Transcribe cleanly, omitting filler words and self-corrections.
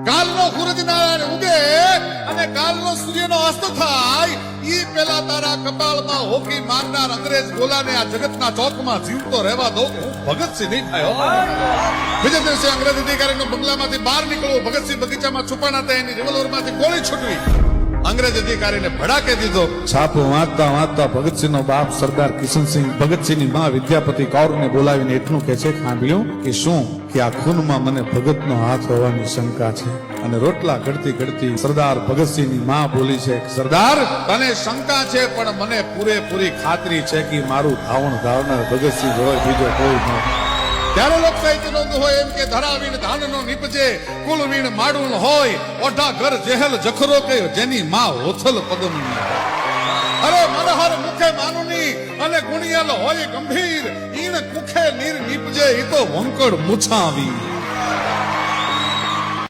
કાલનો સૂરજનારાયણ ઉગે અને કાલનો સૂર્યનો અસ્ત થાય ઈ પેલા તારા કપાળમાં હોકી મારનાર અંગ્રેજ ગોલાને આ જગતના ચોકમાં જીવતો રહેવા દો. હું ભગતસિંહ નહીં થયો. બીજા દિવસે અંગ્રેજ અધિકારીનો બંગલામાંથી બહાર નીકળવું, ભગતસિંહ બગીચામાં છુપાણા હતા, એની રિવોલ્વરમાંથી ગોળી છૂટવી, અંગ્રેજ અધિકારીને ભડાકે દીધો. છાપો વાંચતા વાંચતા ભગતસિંહનો બાપ સરદાર કિશનસિંહ ભગતસિંહની માં વિદ્યાપતિ કૌરને બોલાવીને એટલું કહે છે, ખાંભ્યું કે શું કે આ ખૂનમાં મને ભગતનો હાથ હોવાની શંકા છે. અને રોટલા ઘડતી ઘડતી સરદાર ભગતસિંહની માં બોલી છે, સરદાર તને શંકા છે પણ મને પૂરેપૂરી ખાતરી છે કે મારું ધાવણ ધાવનાર ભગતસિંહ હોય, બીજો કોઈ નહીં. ત્યારે લોક સાહિત્ય નોંધ હોય એમ કે ધરાવીણ ધાનનો નીપજે, કુલવીણ માડુણ હોય, ઓઢા ઘર જેહલ જખરો કે જેની માં હોથલ પદમ. અરે મનહર મુખે માનુની અને ગુણિયલ હોય ગંભીર, ઈણ કુખે નીર નીપજે ઈ તો વંકડ મુછાવી.